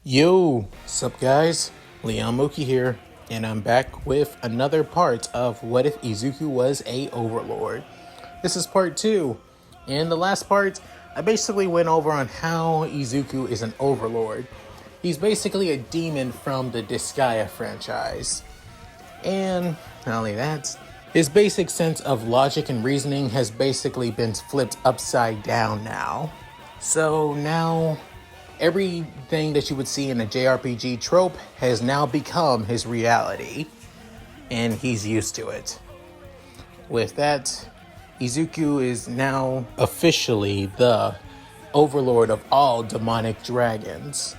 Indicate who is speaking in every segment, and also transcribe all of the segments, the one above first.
Speaker 1: Yo, sup guys? Leon Mooky here, and I'm back with another part of What If Izuku Was a Overlord. This is part 2. In the last part, I basically went over on how Izuku is an Overlord. He's basically a demon from the Disgaea franchise. And not only that, his basic sense of logic and reasoning has basically been flipped upside down now. So now, everything that you would see in a JRPG trope has now become his reality, and he's used to it. With that, Izuku is now officially the overlord of all demonic dragons.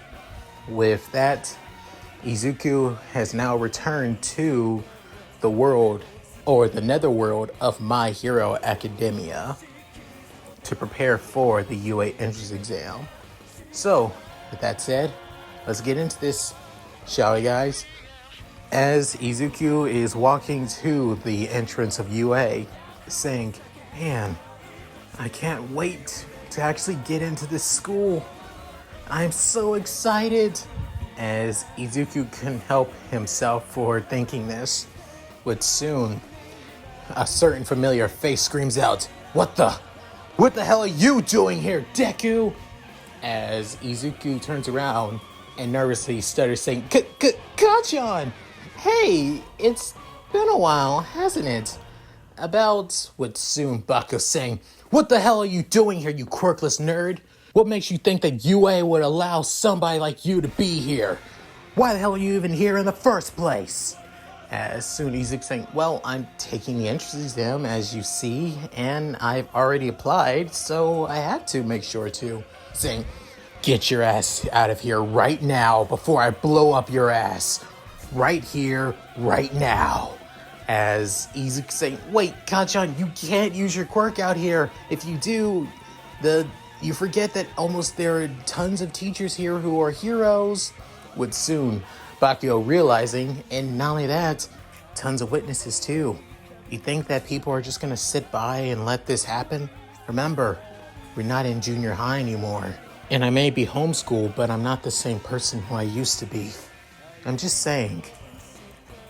Speaker 1: With that, Izuku has now returned to the world, or the netherworld of My Hero Academia, to prepare for the UA entrance exam. So, with that said, let's get into this, shall we guys? As Izuku is walking to the entrance of UA, saying, man, I can't wait to actually get into this school. I'm so excited. As Izuku couldn't help himself for thinking this, but soon, a certain familiar face screams out, What the hell are you doing here, Deku? As Izuku turns around and nervously stutters, saying, Kachan! Hey, it's been a while, hasn't it? About what soon Bakugo saying, What the hell are you doing here, you quirkless nerd? What makes you think that UA would allow somebody like you to be here? Why the hell are you even here in the first place? As soon Izuku saying, well, I'm taking the entrance exam as you see, and I've already applied, so I had to make sure to. Saying, get your ass out of here right now before I blow up your ass. Right here, right now. As Izuku saying, wait, Kachan, you can't use your quirk out here. If you do, you forget that almost there are tons of teachers here who are heroes. With soon Bakugo realizing, and not only that, tons of witnesses too. You think that people are just gonna sit by and let this happen? Remember, we're not in junior high anymore. And I may be homeschooled, but I'm not the same person who I used to be. I'm just saying.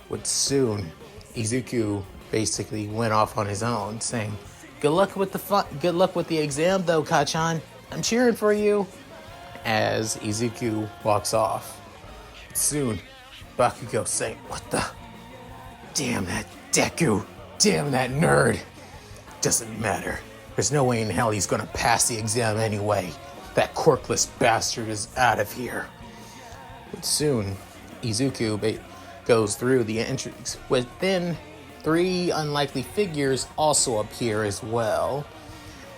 Speaker 1: With soon, Izuku basically went off on his own, saying, Good luck with the exam though, Kachan. I'm cheering for you. As Izuku walks off. Soon, Bakugo saying, What the? Damn that Deku. Damn that nerd. Doesn't matter. There's no way in hell he's gonna pass the exam anyway. That quirkless bastard is out of here. But soon, Izuku goes through the entrance. Within, 3 unlikely figures also appear as well,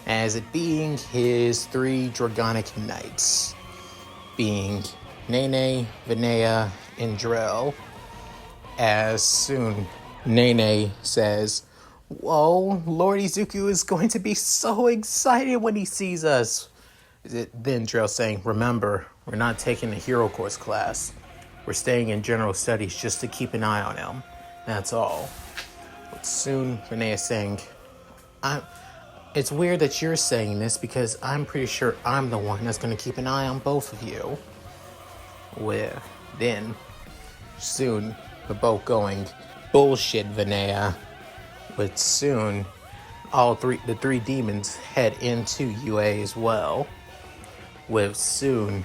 Speaker 1: as it being his 3 Dragonic Knights, being Nene, Vinaya, and Drell. As soon, Nene says, Whoa, Lord Izuku is going to be so excited when he sees us. Then Drell saying, Remember, we're not taking a hero course class. We're staying in general studies just to keep an eye on him. That's all. But soon, Vinaya saying, It's weird that you're saying this because I'm pretty sure I'm the one that's going to keep an eye on both of you. Well, then, soon, we're both going, Bullshit, Vinaya. But soon, the 3 demons head into UA as well. With soon,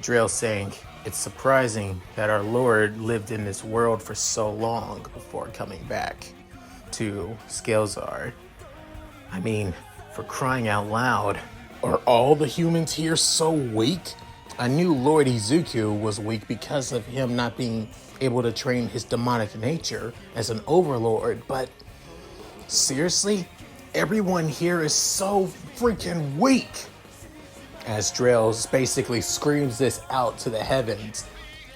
Speaker 1: Drell saying, It's surprising that our Lord lived in this world for so long before coming back to Scalezard. I mean, for crying out loud, are all the humans here so weak? I knew Lord Izuku was weak because of him not being able to train his demonic nature as an overlord, but seriously? Everyone here is so freaking weak! As Drell basically screams this out to the heavens,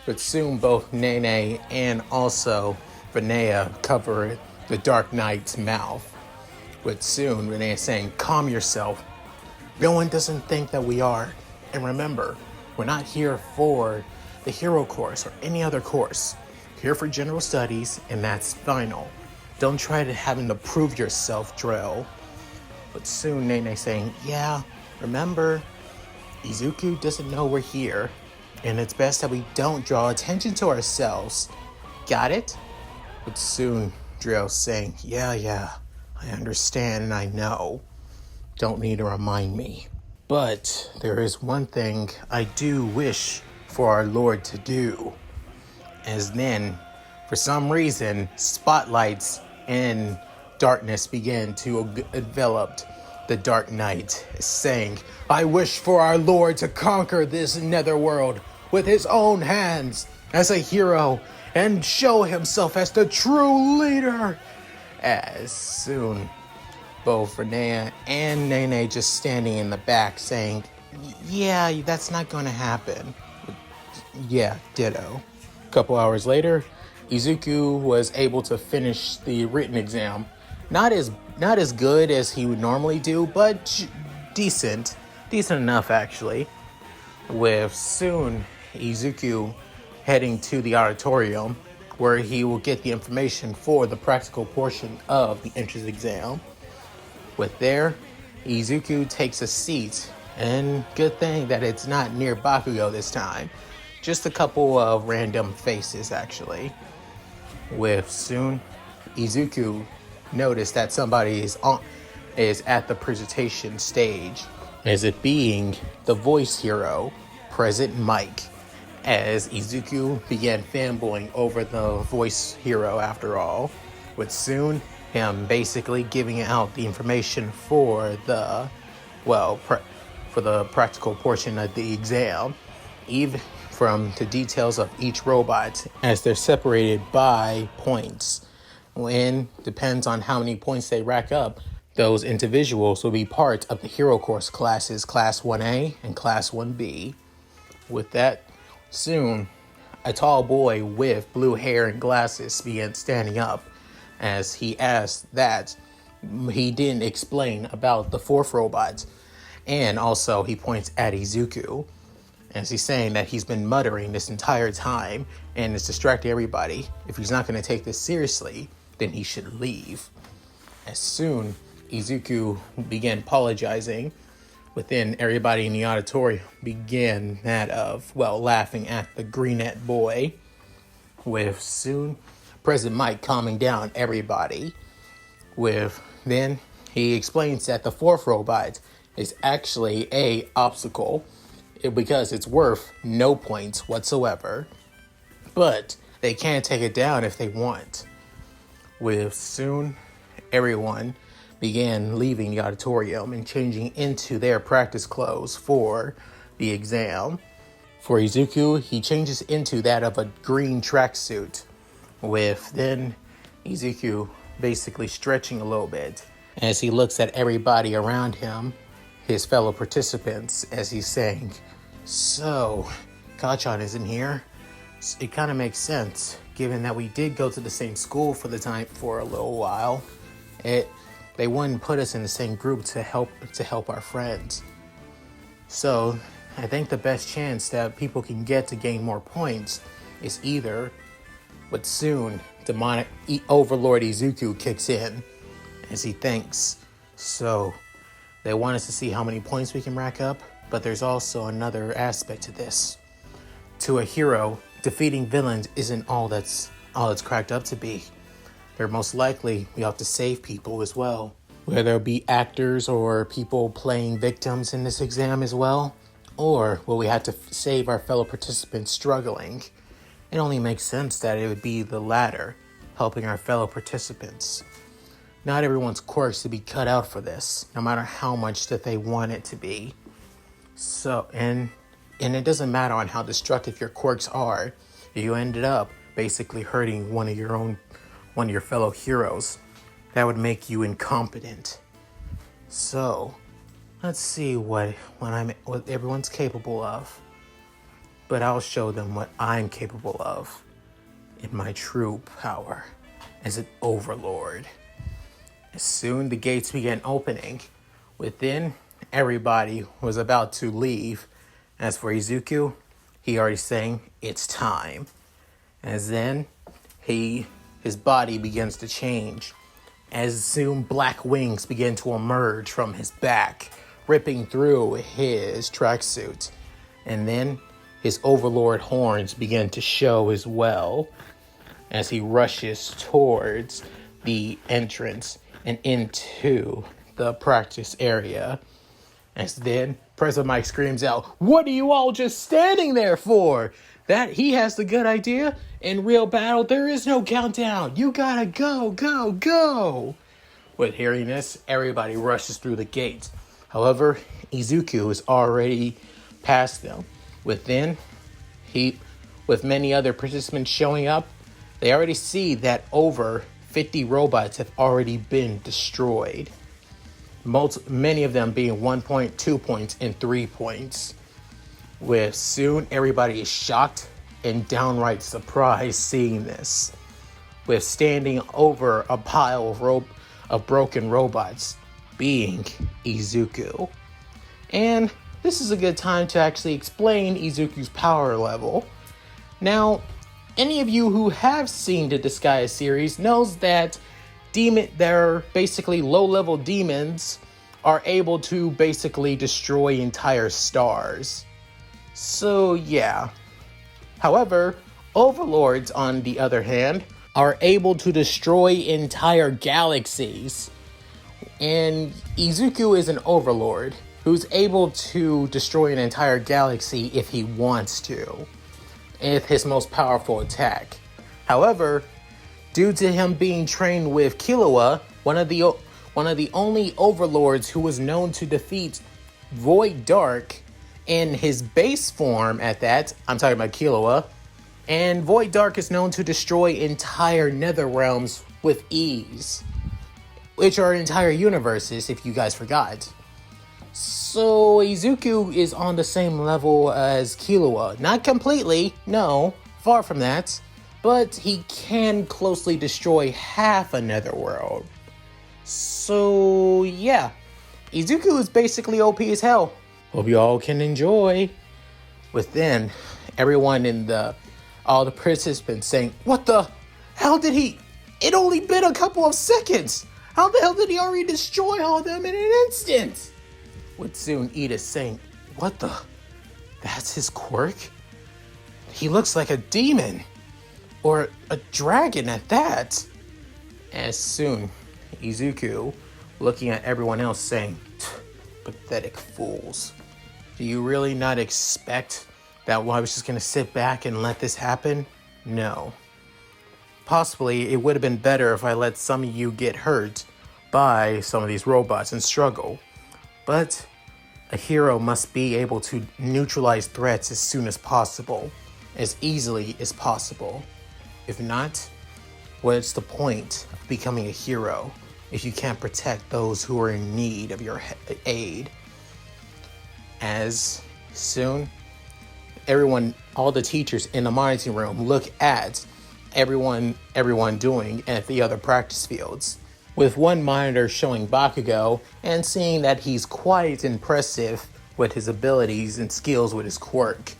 Speaker 1: but soon both Nene and also Vinaya cover the Dark Knight's mouth. But soon Vinaya saying, Calm yourself. No one doesn't think that we are. And remember, we're not here for the hero course or any other course. Here for general studies, and that's final. Don't try to having to prove yourself, Drell. But soon Nene saying, Yeah, remember, Izuku doesn't know we're here. and it's best that we don't draw attention to ourselves. Got it? But soon, Drill's saying, yeah, I understand and I know. Don't need to remind me. But there is one thing I do wish for our Lord to do. As then, for some reason, spotlights and darkness began to envelop the Dark Knight, saying, I wish for our Lord to conquer this netherworld with his own hands as a hero and show himself as the true leader. As soon, both Renea and Nene just standing in the back saying, yeah, that's not going to happen. Yeah, ditto. A couple hours later, Izuku was able to finish the written exam. Not as good as he would normally do, but decent enough actually. With soon Izuku heading to the auditorium where he will get the information for the practical portion of the entrance exam. With there, Izuku takes a seat, and good thing that it's not near Bakugo this time. Just a couple of random faces, actually. With soon, Izuku noticed that somebody is at the presentation stage, as it being the voice hero, Present Mike, as Izuku began fanboying over the voice hero after all, with soon him basically giving out the information for the, for the practical portion of the exam, even from the details of each robot as they're separated by points. When depends on how many points they rack up, those individuals will be part of the hero course classes, Class 1A and Class 1B. With that, soon, a tall boy with blue hair and glasses began standing up as he asked that he didn't explain about the fourth robot. And also he points at Izuku as he's saying that he's been muttering this entire time and is distracting everybody. If he's not going to take this seriously, then he should leave. As soon Izuku began apologizing, within everybody in the auditorium began that of, laughing at the greenette boy, with soon President Mike calming down everybody. With then he explains that the fourth robot is actually a obstacle because it's worth no points whatsoever, but they can take it down if they want. With soon everyone began leaving the auditorium and changing into their practice clothes for the exam. For Izuku, he changes into that of a green tracksuit, with then Izuku basically stretching a little bit as he looks at everybody around him, his fellow participants, as he's saying, so, Kachan isn't here. It kind of makes sense, given that we did go to the same school for a little while. They wouldn't put us in the same group to help our friends. So, I think the best chance that people can get to gain more points is either, but soon, demonic Overlord Izuku kicks in as he thinks. So, they want us to see how many points we can rack up, but there's also another aspect to this. To a hero, defeating villains isn't all it's cracked up to be. They're most likely we have to save people as well. Whether there'll be actors or people playing victims in this exam as well, or will we have to save our fellow participants struggling? It only makes sense that it would be the latter, helping our fellow participants. Not everyone's quirks to be cut out for this, no matter how much that they want it to be. So, and it doesn't matter on how destructive your quirks are, you ended up basically hurting one of your fellow heroes. That would make you incompetent. So, let's see what everyone's capable of. But I'll show them what I'm capable of in my true power as an overlord. As soon the gates began opening, within everybody was about to leave. As for Izuku, he already saying it's time. As then his body begins to change. As soon black wings begin to emerge from his back, ripping through his tracksuit. And then his Overlord horns begin to show as well as he rushes towards the entrance and into the practice area. As then President Mike screams out, "What are you all just standing there for?" That he has the good idea. In real battle, there is no countdown. You gotta go, go, go. With hearing this, everybody rushes through the gates. However, Izuku is already past them. With many other participants showing up, they already see that over 50 robots have already been destroyed. Many of them being 1 point, 2 points, and 3 points. With soon everybody is shocked and downright surprised seeing this. With standing over a pile of broken robots being Izuku. And this is a good time to actually explain Izuku's power level. Now, any of you who have seen the Disgaea series knows that they're basically low-level demons are able to basically destroy entire stars. So yeah. However, overlords, on the other hand, are able to destroy entire galaxies. And Izuku is an overlord who's able to destroy an entire galaxy if he wants to, with his most powerful attack. However, due to him being trained with Killua, one of the only overlords who was known to defeat Void Dark in his base form at that, I'm talking about Killua, and Void Dark is known to destroy entire nether realms with ease, which are entire universes, if you guys forgot. So Izuku is on the same level as Killua. Not completely, no, far from that, but he can closely destroy half a netherworld. So yeah, Izuku is basically OP as hell. Hope you all can enjoy. With then everyone all the participants saying, "What the hell did he? It only been a couple of seconds. How the hell did he already destroy all of them in an instant?" With soon Iida saying, "What the? That's his quirk? He looks like a demon. Or a dragon at that." As soon Izuku looking at everyone else saying, "Pathetic fools. Do you really not expect that I was just going to sit back and let this happen? No. Possibly it would have been better if I let some of you get hurt by some of these robots and struggle. But a hero must be able to neutralize threats as soon as possible, as easily as possible. If not, what's the point of becoming a hero if you can't protect those who are in need of your aid?" As soon all the teachers in the monitoring room look at everyone doing at the other practice fields, with one monitor showing Bakugo and seeing that he's quite impressive with his abilities and skills with his quirk.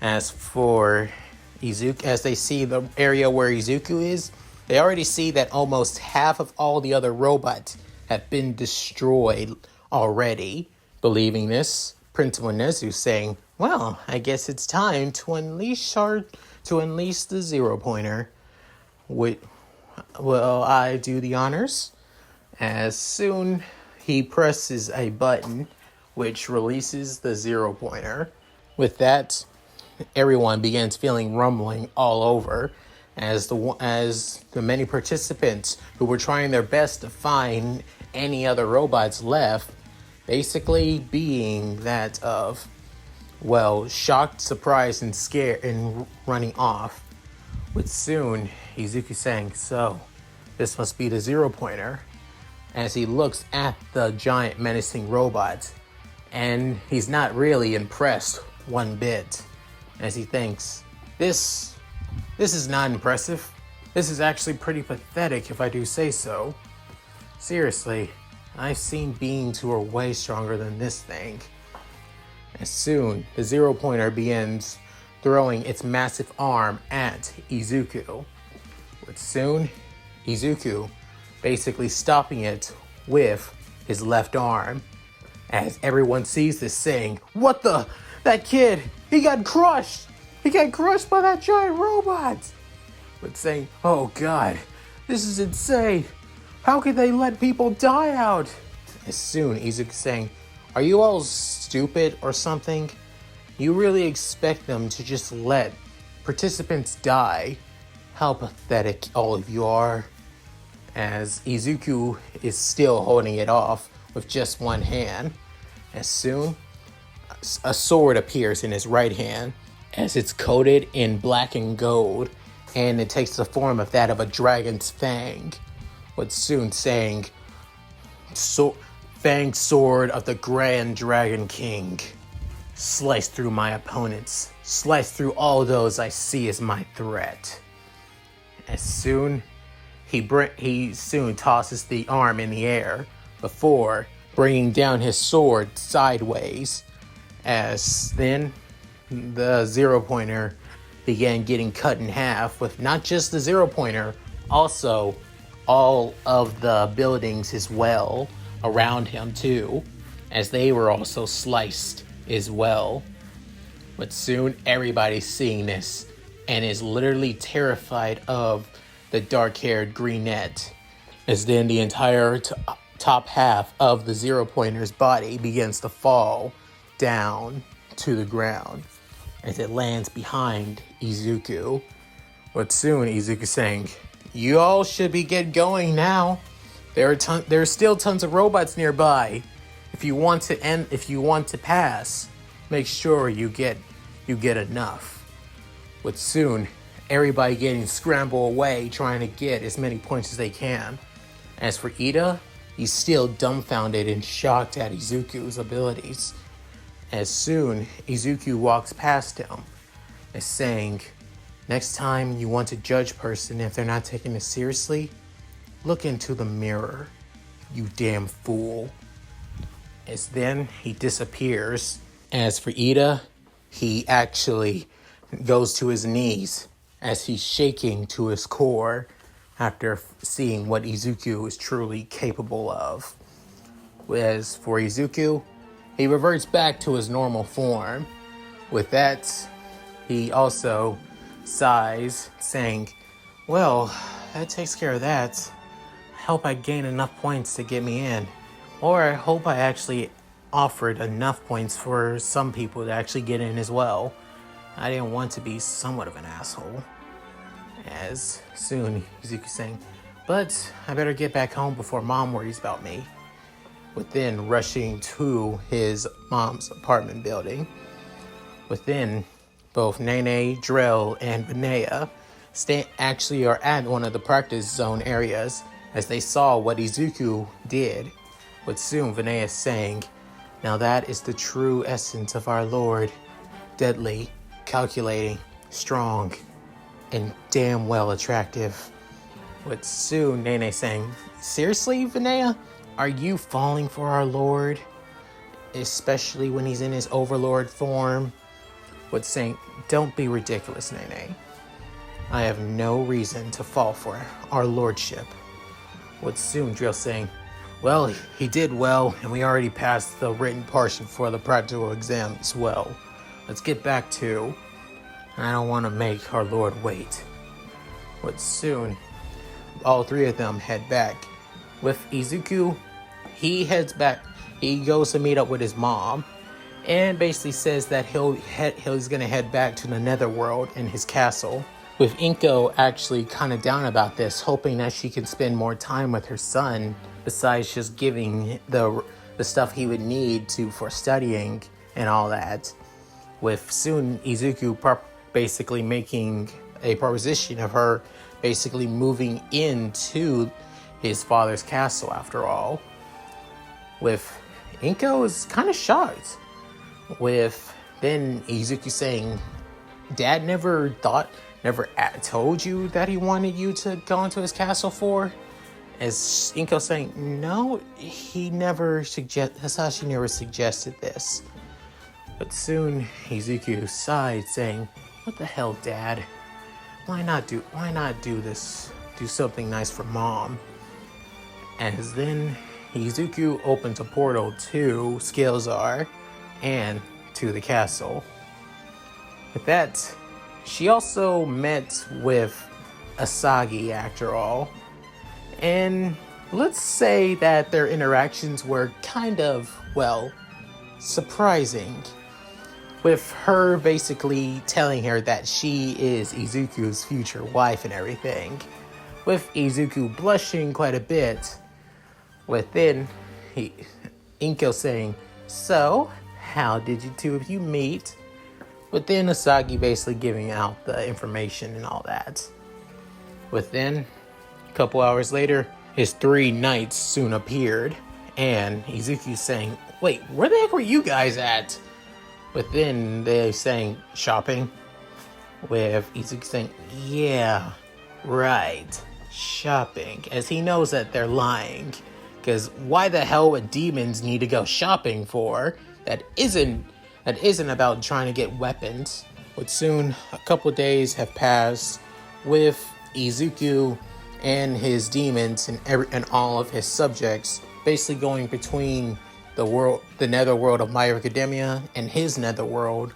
Speaker 1: As for Izuku, as they see the area where Izuku is, they already see that almost half of all the other robots have been destroyed already. Believing this, Principal Nezu saying, "Well, I guess it's time to unleash the zero pointer." Will I do the honors? As soon he presses a button which releases the zero pointer. With that, everyone begins feeling rumbling all over as the many participants who were trying their best to find any other robots left, basically being that of, well, shocked, surprised, and scared and running off. With soon Izuku saying, "So, this must be the zero pointer," as he looks at the giant menacing robot, and he's not really impressed one bit, as he thinks, this is not impressive. This is actually pretty pathetic if I do say so. Seriously, I've seen beings who are way stronger than this thing. As soon the zero pointer begins throwing its massive arm at Izuku, with soon Izuku basically stopping it with his left arm, as everyone sees this saying, "What the? That kid, he got crushed. He got crushed by that giant robot. But saying, oh God, this is insane. How could they let people die out? As soon, Izuku saying, are you all stupid or something? You really expect them to just let participants die? How pathetic all of you are. As Izuku is still holding it off with just one hand. As soon, a sword appears in his right hand as it's coated in black and gold, and it takes the form of that of a dragon's fang. But soon saying, Fang sword of the Grand Dragon King. Slice through my opponents. Slice through all those I see as my threat. As soon, he soon tosses the arm in the air before bringing down his sword sideways. As then, the zero-pointer began getting cut in half with not just the zero-pointer, also all of the buildings as well around him too, as they were also sliced as well. But soon everybody's seeing this and is literally terrified of the dark-haired brunette, as then the entire top half of the zero-pointer's body begins to fall down to the ground as it lands behind Izuku. But soon Izuku saying, you all should be get going now. There are still tons of robots nearby. If you want to pass, make sure you get enough. But soon, everybody getting scrambled away, trying to get as many points as they can. As for Iida, he's still dumbfounded and shocked at Izuku's abilities. As soon, Izuku walks past him, as saying, next time you want to judge a person if they're not taking it seriously, look into the mirror, you damn fool. As then he disappears. As for Iida, he actually goes to his knees as he's shaking to his core after seeing what Izuku is truly capable of. As for Izuku, he reverts back to his normal form. With that, he also sighs, saying, well, that takes care of that. I hope I gain enough points to get me in. Or I hope I actually offered enough points for some people to actually get in as well. I didn't want to be somewhat of an asshole. As soon, Izuku saying, but I better get back home before Mom worries about me. Within rushing to his mom's apartment building. Within, both Nene, Drell, and Vinaya actually are at one of the practice zone areas as they saw what Izuku did. But soon Vinaya saying, now that is the true essence of our Lord. Deadly, calculating, strong, and damn well attractive. But soon Nene saying, seriously, Vinaya? Are you falling for our Lord? Especially when he's in his Overlord form? But saying, don't be ridiculous, Nene. I have no reason to fall for our Lordship. But soon Drill saying, well, he did well, and we already passed the written portion for the practical exam as well. Let's get back to, I don't want to make our Lord wait. But soon, all three of them head back. With Izuku, he heads back. He goes to meet up with his mom, and basically says that he's gonna head back to the Netherworld in his castle. With Inko actually kind of down about this, hoping that she can spend more time with her son, besides just giving the stuff he would need for studying and all that. With soon Izuku basically making a proposition of her basically moving into his father's castle after all. With Inko is kind of shocked. With then Izuku saying, Dad never told you that he wanted you to go into his castle for? As Inko saying, no, Hasashi never suggested this. But soon Izuku sighed, saying, what the hell, Dad? Why not do this? Do something nice for Mom. As then Izuku opens a portal to Scalezar and to the castle. With that, she also met with Asagi after all. And let's say that their interactions were kind of, well, surprising. With her basically telling her that she is Izuku's future wife and everything. With Izuku blushing quite a bit. Within Inko saying, "So, how did you two of you meet?" Within Asagi basically giving out the information and all that. Within a couple hours later, his 3 knights soon appeared. And Izuku saying, "Wait, where the heck were you guys at?" Within they saying, "Shopping." With Izuku saying, "Yeah, right, shopping." As he knows that they're lying. Because why the hell would demons need to go shopping for? That isn't about trying to get weapons. But soon, a couple days have passed with Izuku and his demons and all of his subjects basically going between the netherworld of My Hero Academia and his netherworld,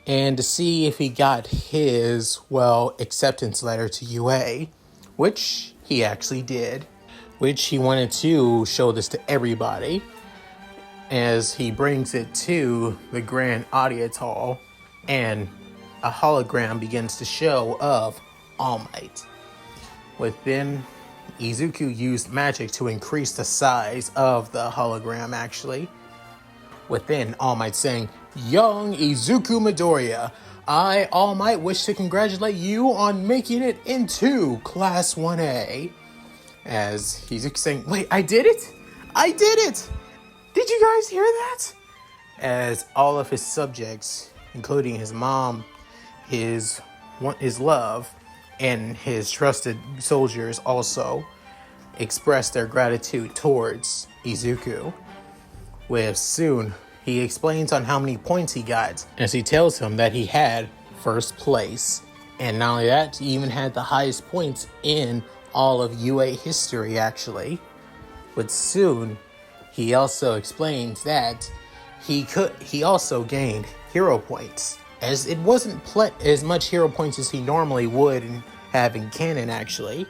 Speaker 1: and to see if he got his, well, acceptance letter to UA, which he actually did. Which he wanted to show this to everybody as he brings it to the Grand Audience Hall, and a hologram begins to show of All Might. Within, Izuku used magic to increase the size of the hologram actually. Within, All Might saying, "Young Izuku Midoriya, I, All Might, wish to congratulate you on making it into Class 1A. As Izuku saying, "Wait, I did it? I did it! Did you guys hear that?" As all of his subjects, including his mom, his love, and his trusted soldiers also express their gratitude towards Izuku. With soon, he explains on how many points he got, as he tells him that he had first place. And not only that, he even had the highest points in all of UA history actually. But soon, he also explains that he also gained hero points, as it wasn't as much hero points as he normally would have in canon actually.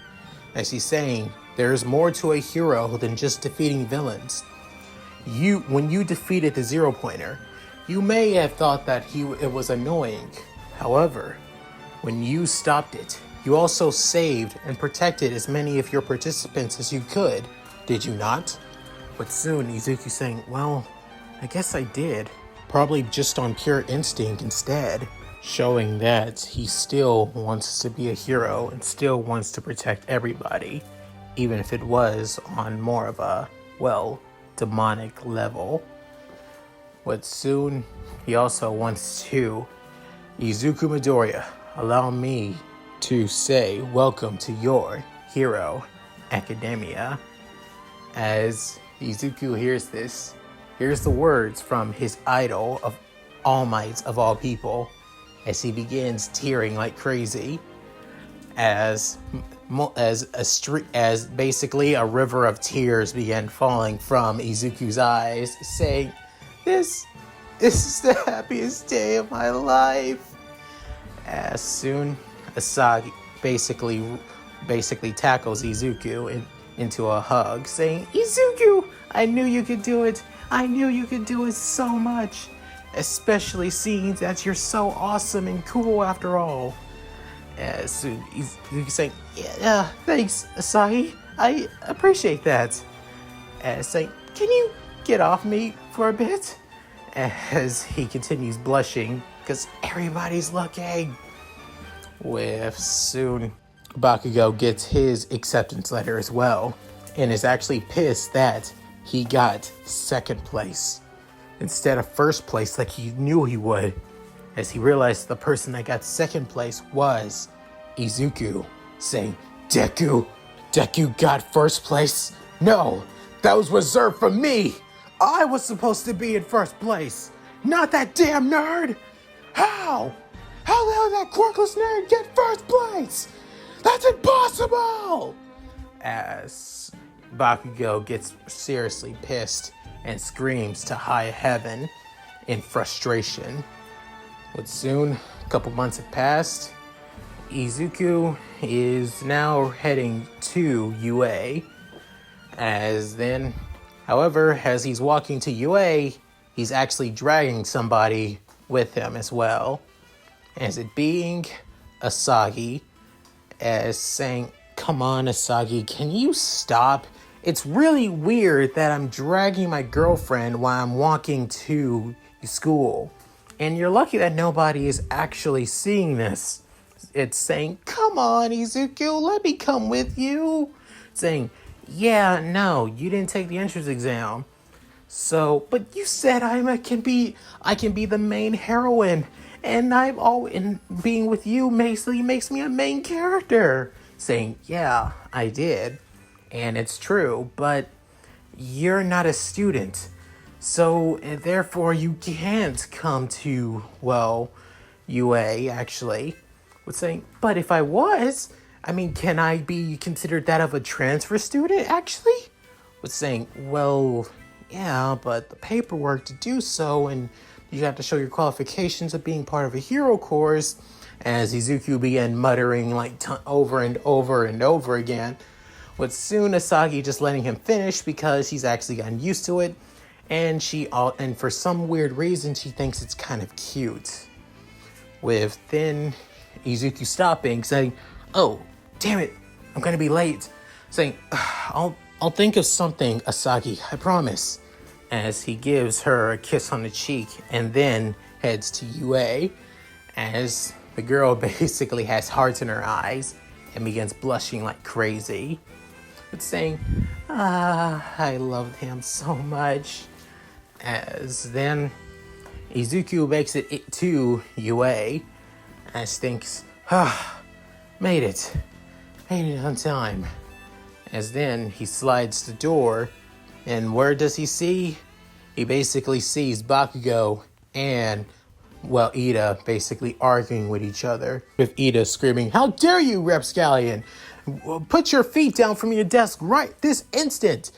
Speaker 1: As he's saying, there's more to a hero than just defeating villains. When you defeated the 0-pointer, you may have thought that it was annoying. However, when you stopped it, you also saved and protected as many of your participants as you could, did you not? But soon, Izuku saying, "Well, I guess I did. Probably just on pure instinct instead." Showing that he still wants to be a hero and still wants to protect everybody, even if it was on more of a, well, demonic level. But soon, he also wants to, "Izuku Midoriya, allow me to say welcome to your Hero Academia." As Izuku hears this, hears the words from his idol of All Might of all people, as he begins tearing like crazy, as basically a river of tears began falling from Izuku's eyes, saying, This is the happiest day of my life." As soon, Asagi basically tackles Izuku into a hug, saying, "Izuku, I knew you could do it. I knew you could do it so much. Especially seeing that you're so awesome and cool after all." As soon, Izuku saying, "Yeah, thanks, Asagi. I appreciate that." As saying, "Can you get off me for a bit?" As he continues blushing, because everybody's looking. With soon, Bakugo gets his acceptance letter as well, and is actually pissed that he got second place instead of first place like he knew he would, as he realized the person that got second place was Izuku, saying, Deku got first place? No, that was reserved for me. I was supposed to be in first place, not that damn nerd. How the hell did that quirkless nerd get first place? That's impossible! As Bakugo gets seriously pissed and screams to high heaven, in frustration. But soon, a couple months have passed. Izuku is now heading to UA. However, as he's walking to UA, he's actually dragging somebody with him as well. As it being Asagi, as saying, "Come on, Asagi, can you stop? It's really weird that I'm dragging my girlfriend while I'm walking to school. And you're lucky that nobody is actually seeing this." It's saying, "Come on, Izuku, let me come with you." Saying, "Yeah, no, you didn't take the entrance exam. So, but you said I can be the main heroine, and being with you basically makes me a main character." Saying, "Yeah, I did, and it's true, but you're not a student, so therefore you can't come to, well, UA actually." With saying, "But if I was, can I be considered that of a transfer student actually?" With saying, "Well, yeah, but the paperwork to do so, and you have to show your qualifications of being part of a hero course." As Izuku began muttering over and over and over again. With soon Asagi just letting him finish because she's actually gotten used to it, and for some weird reason she thinks it's kind of cute. With then Izuku stopping, saying, "Oh, damn it, I'm gonna be late." Saying, I'll think of something, Asagi, I promise." As he gives her a kiss on the cheek and then heads to UA, as the girl basically has hearts in her eyes and begins blushing like crazy. But saying, "I loved him so much." As then Izuku makes it to UA, as thinks, made it on time." As then he slides the door, and where does he see? He basically sees Bakugo and, well, Iida basically arguing with each other, with Iida screaming, "How dare you, Rapscallion! Put your feet down from your desk right this instant!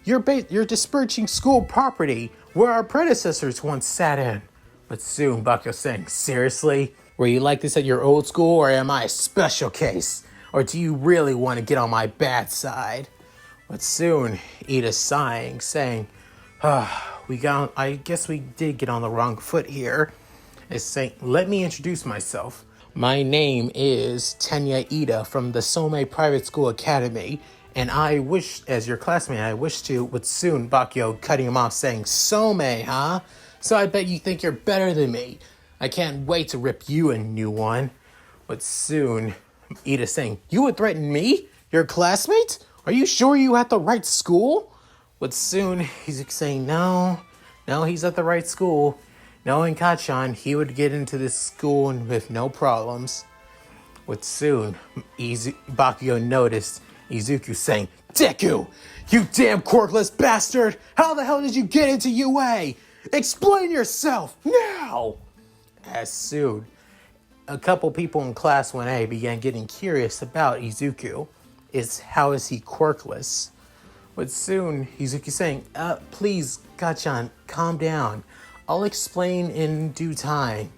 Speaker 1: You're dispersing school property where our predecessors once sat in." But soon Bakugo saying, "Seriously? Were you like this at your old school, or am I a special case? Or do you really want to get on my bad side?" But soon Iida sighing, saying, I guess we did get on the wrong foot here." Is saying, "Let me introduce myself. My name is Tenya Iida from the Somei Private School Academy, and I wish, as your classmate, with soon Bakugo cutting him off, saying, "Somei, huh? So I bet you think you're better than me. I can't wait to rip you a new one." But soon Iida saying, "You would threaten me? Your classmate? Are you sure you at the right school?" But soon he's saying, no, he's at the right school. Knowing Kachan, he would get into this school with no problems. But soon Bakugo noticed Izuku saying, "Deku, you damn quirkless bastard! How the hell did you get into UA? Explain yourself, now!" As soon a couple people in Class 1A began getting curious about Izuku. How is he quirkless? But soon Izuku saying, "Please, Kachan, calm down. I'll explain in due time.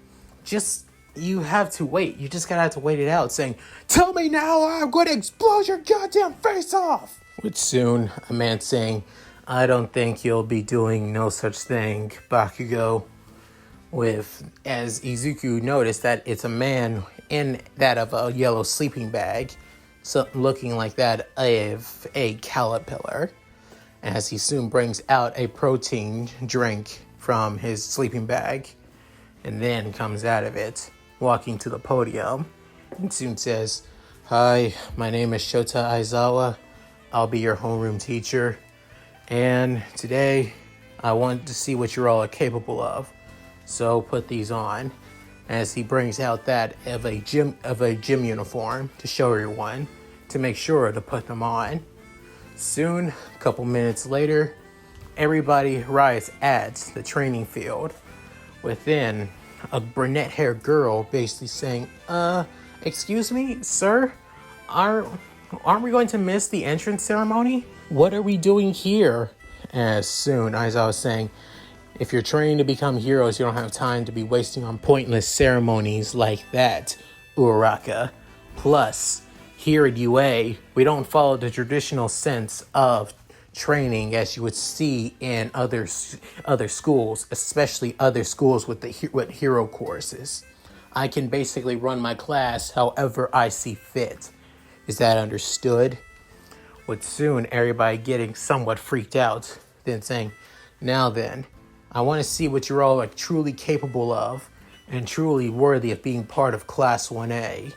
Speaker 1: You have to wait. You just gotta have to wait it out." Saying, "Tell me now or I'm going to explode your goddamn face off!" Which soon a man saying, "I don't think you'll be doing no such thing, Bakugo." As Izuku noticed that it's a man in that of a yellow sleeping bag, so looking like that of a caterpillar. As he soon brings out a protein drink from his sleeping bag, and then comes out of it, walking to the podium, and soon says, "Hi, my name is Shota Aizawa. I'll be your homeroom teacher, and today I want to see what you're all capable of. So put these on." As he brings out that of a gym uniform to show everyone, to make sure to put them on. Soon, a couple minutes later, everybody arrives at the training field. Within, a brunette-haired girl basically saying, "Excuse me, sir? Aren't we going to miss the entrance ceremony? What are we doing here?" As soon as I was saying, If you're training to become heroes, you don't have time to be wasting on pointless ceremonies like that, Uraraka. Plus, here at UA, we don't follow the traditional sense of training as you would see in other schools, especially other schools with hero courses. I can basically run my class however I see fit. Is that understood? With soon everybody getting somewhat freaked out, then saying, now then, I want to see what you're all truly capable of and truly worthy of being part of Class 1A.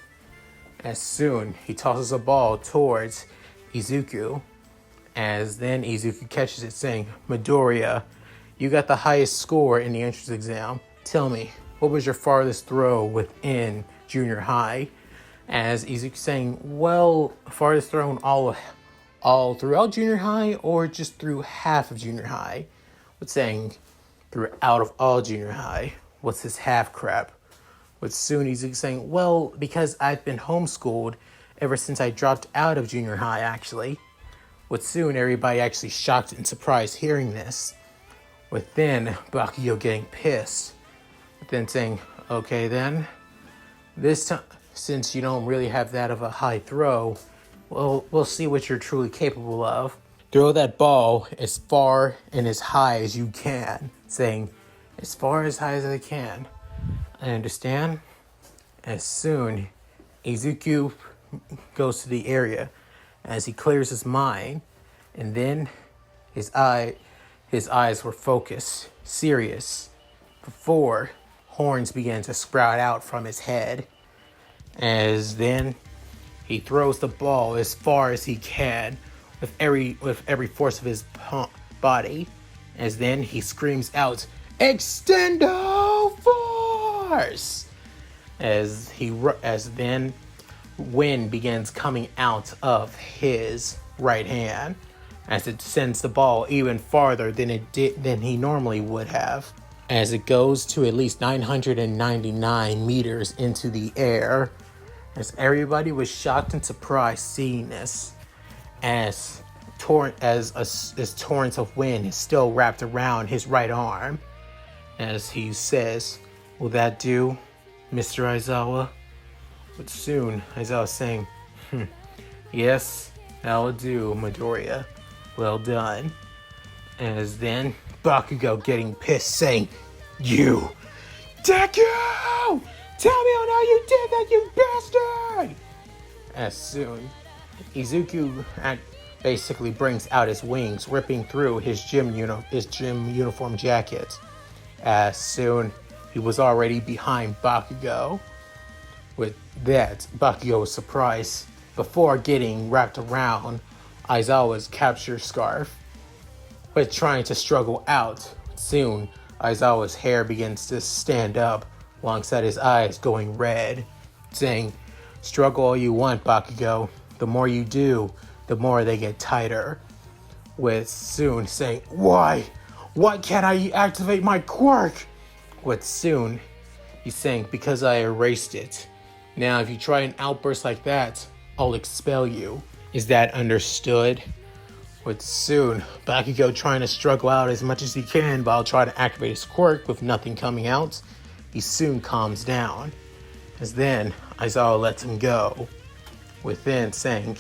Speaker 1: As soon he tosses a ball towards Izuku, as then Izuku catches it saying, Midoriya, you got the highest score in the entrance exam. Tell me, what was your farthest throw within junior high? As Izuku saying, well, farthest thrown all throughout junior high or just through half of junior high? With saying, throughout of all junior high. What's this half crap? With soon Izuku saying, well, because I've been homeschooled ever since I dropped out of junior high, actually. With soon everybody actually shocked and surprised hearing this. With then Bakugo getting pissed. With then saying, okay then, this time, since you don't really have that of a high throw, well, we'll see what you're truly capable of. Throw that ball as far and as high as you can. Saying, as far as high as I can. I understand. As soon, Izuku goes to the area as he clears his mind, and then his eyes were focused, serious, before horns began to sprout out from his head. As then he throws the ball as far as he can with every force of his body. As then he screams out, Extendo Force! As then wind begins coming out of his right hand, as it sends the ball even farther than he normally would have, as it goes to at least 999 meters into the air. As everybody was shocked and surprised seeing this, as torrents of wind is still wrapped around his right arm, as he says, will that do, Mr. Aizawa? But soon, Aizawa saying, yes, that'll do, Midoriya. Well done. As then, Bakugo getting pissed saying, you, Deku! Tell me how you did that, you bastard! As soon, Izuku basically brings out his wings, ripping through his gym uniform jacket. As soon, he was already behind Bakugo. With that, Bakugo was surprised before getting wrapped around Aizawa's capture scarf. But trying to struggle out, soon Aizawa's hair begins to stand up alongside his eyes going red, saying, struggle all you want, Bakugo. The more you do, the more they get tighter. With soon saying, why? Why can't I activate my quirk? With soon, he's saying, because I erased it. Now, if you try an outburst like that, I'll expel you. Is that understood? With soon, Bakugo trying to struggle out as much as he can while trying to activate his quirk with nothing coming out, he soon calms down. As then, Aizawa lets him go. With then saying,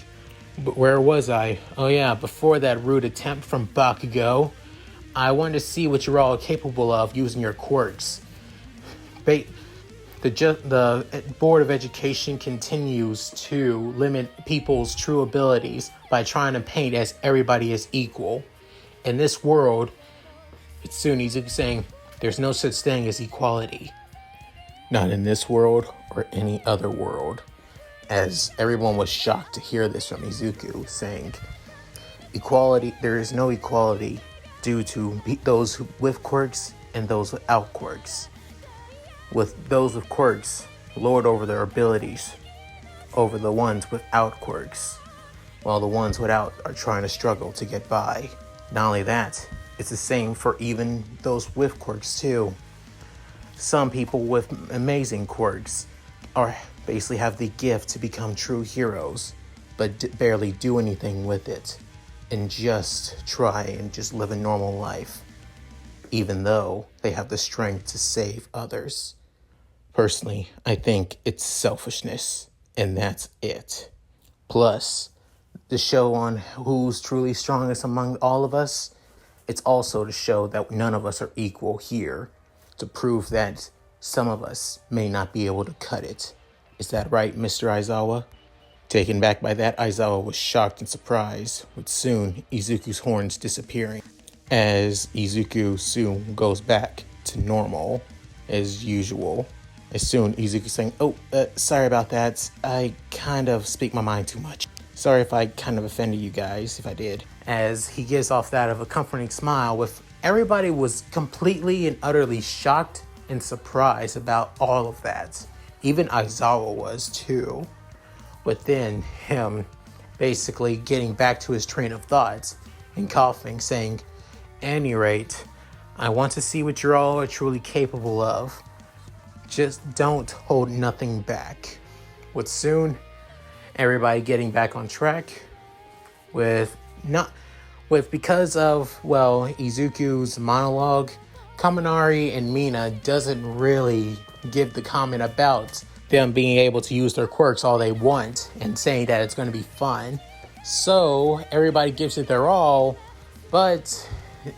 Speaker 1: but where was I? Oh yeah, before that rude attempt from Bakugo, I wanted to see what you're all capable of using your quirks. The Board of Education continues to limit people's true abilities by trying to paint as everybody is equal. In this world, it's soon Izuku saying, there's no such thing as equality. Not in this world or any other world. As everyone was shocked to hear this from Izuku, saying, equality, there is no equality due to those with quirks and those without quirks. With those with quirks, lord over their abilities over the ones without quirks, while the ones without are trying to struggle to get by. Not only that, it's the same for even those with quirks too. Some people with amazing quirks are basically have the gift to become true heroes, but barely do anything with it, and just try and just live a normal life. even though they have the strength to save others. Personally, I think it's selfishness, and that's it. Plus, the show on who's truly strongest among all of us, it's also to show that none of us are equal here, to prove that some of us may not be able to cut it. Is that right, Mr. Aizawa? Taken back by that, Aizawa was shocked and surprised, with soon Izuku's horns disappearing, as Izuku soon goes back to normal, as usual. As soon Izuku saying, sorry about that, I kind of speak my mind too much. Sorry if I kind of offended you guys, if I did. As he gives off that of a comforting smile, with everybody was completely and utterly shocked and surprised about all of that. Even Aizawa was too. But then him basically getting back to his train of thoughts and coughing, saying, any rate, I want to see what you all are truly capable of. Just don't hold nothing back. With soon everybody getting back on track because of, Izuku's monologue, Kaminari and Mina doesn't really give the comment about them being able to use their quirks all they want and saying that it's going to be fun. So everybody gives it their all, but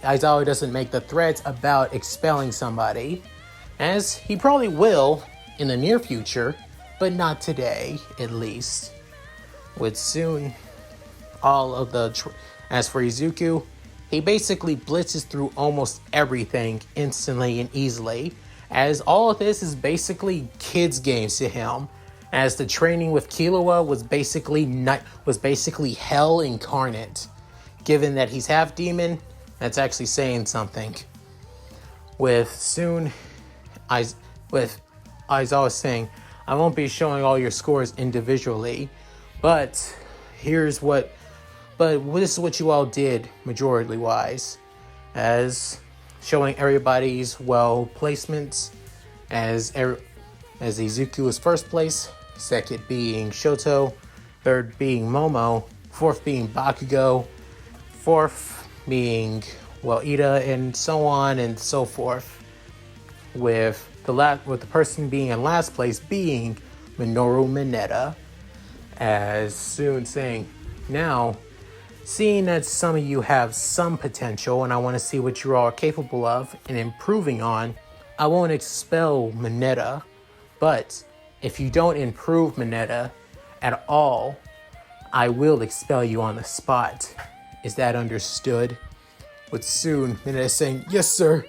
Speaker 1: Aizawa doesn't make the threats about expelling somebody, as he probably will in the near future, but not today, at least. With soon all of the... As for Izuku, he basically blitzes through almost everything instantly and easily, as all of this is basically kids' games to him, as the training with Killua was basically hell incarnate. Given that he's half demon, that's actually saying something. With Aizawa saying, I won't be showing all your scores individually, but this is what you all did majority wise, as showing everybody's placements, as Izuku was first place, second being Shoto, third being Momo, fourth being Bakugo, fourth being Iida, and so on and so forth, with the person being in last place being Minoru Mineta, as soon saying, now, seeing that some of you have some potential and I want to see what you all are capable of and improving on, I won't expel Mineta, but if you don't improve Mineta at all, I will expel you on the spot. Is that understood? With soon Mineta saying, yes sir,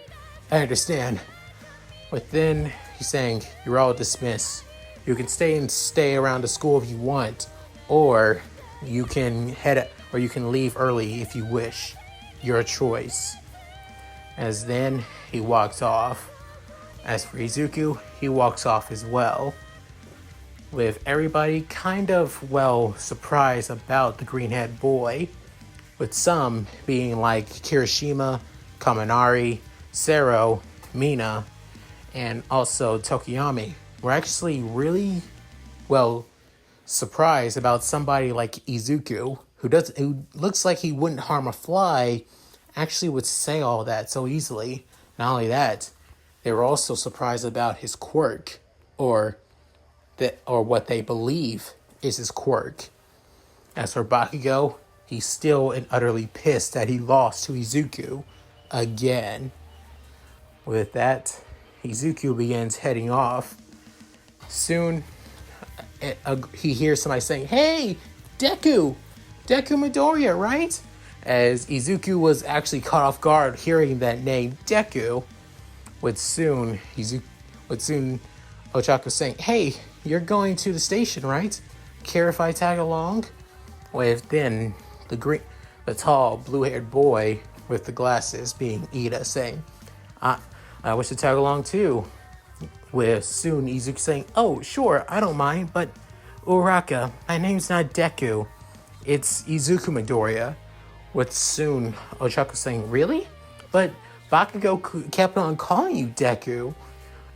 Speaker 1: I understand. But then he's saying, you're all dismissed. You can stay around the school if you want, or you can leave early if you wish. Your choice. As then he walks off. As for Izuku, he walks off as well, with everybody kind of, surprised about the green-haired boy, with some being like Kirishima, Kaminari, Sero, Mina, and also Tokiyami. We're actually really, surprised about somebody like Izuku, who looks like he wouldn't harm a fly, actually would say all that so easily. Not only that, they were also surprised about his quirk, or what they believe is his quirk. As for Bakugo, he's still and utterly pissed that he lost to Izuku again. With that, Izuku begins heading off. Soon, he hears somebody saying, hey, Deku Midoriya, right? As Izuku was actually caught off guard hearing that name, Deku. With soon Ochako saying, hey, you're going to the station, right? Care if I tag along? With then the tall blue-haired boy with the glasses being Iida saying, I wish to tag along too. With soon Izuku saying, oh, sure, I don't mind, but Uraka, my name's not Deku. It's Izuku Midoriya. With soon Ochako saying, really? But Bakugo kept on calling you Deku,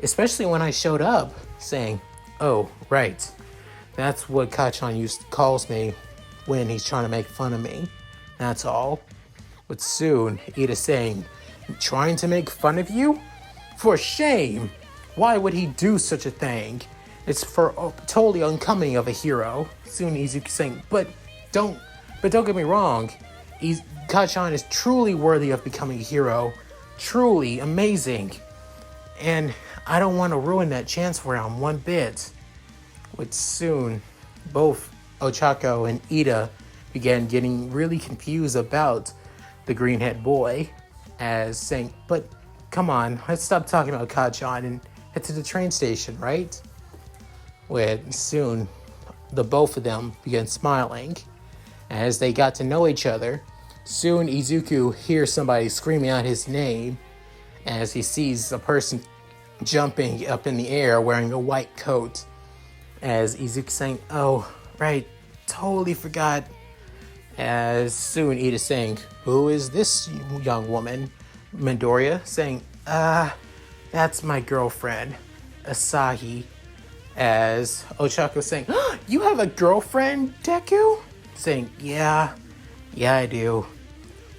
Speaker 1: especially when I showed up, saying, oh, right. That's what Kachan calls me when he's trying to make fun of me. That's all. But soon, Iida saying, Trying to make fun of you? For shame! Why would he do such a thing? It's totally unbecoming of a hero. Soon Izuku saying, but don't get me wrong. Kachan is truly worthy of becoming a hero. Truly amazing. And I don't want to ruin that chance for him one bit. But soon, both Ochako and Iida began getting really confused about the green-head boy, as saying, but come on, let's stop talking about Kachan and head to the train station, right? When soon, the both of them began smiling. As they got to know each other, soon Izuku hears somebody screaming out his name as he sees a person jumping up in the air wearing a white coat. As Izuku saying, oh, right, totally forgot. As soon Iida saying, who is this young woman? Midoriya saying, that's my girlfriend, Asagi. As Ochako saying, oh, you have a girlfriend, Deku? Saying, yeah, I do.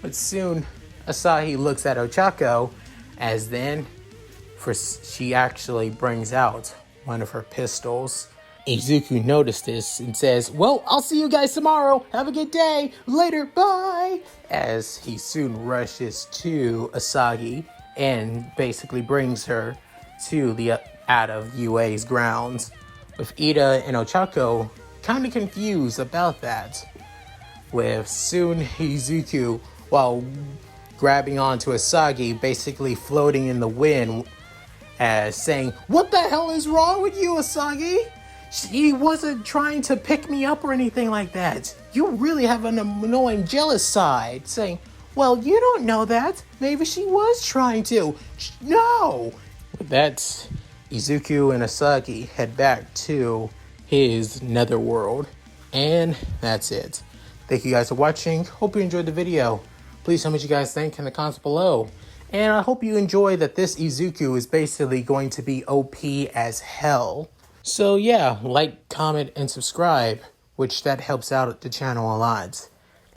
Speaker 1: But soon, Asahi looks at Ochako, as then, she actually brings out one of her pistols. Izuku noticed this and says, well, I'll see you guys tomorrow. Have a good day. Later, bye. As he soon rushes to Asagi and basically brings her to the out of UA's grounds, with Iida and Ochako kind of confused about that. With soon Izuku, while grabbing onto Asagi, basically floating in the wind, as saying, what the hell is wrong with you, Asagi? She wasn't trying to pick me up or anything like that. You really have an annoying jealous side. Saying, well, you don't know that. Maybe she was trying to. No! With that, Izuku and Asagi head back to his netherworld. And that's it. Thank you guys for watching. Hope you enjoyed the video. Please tell me what you guys think in the comments below. And I hope you enjoy that this Izuku is basically going to be OP as hell. So yeah, like, comment, and subscribe, which that helps out the channel a lot.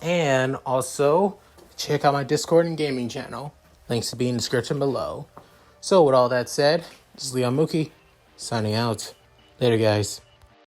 Speaker 1: And also, check out my Discord and gaming channel. Links to be in the description below. So with all that said, this is Mooky, signing out. Later, guys.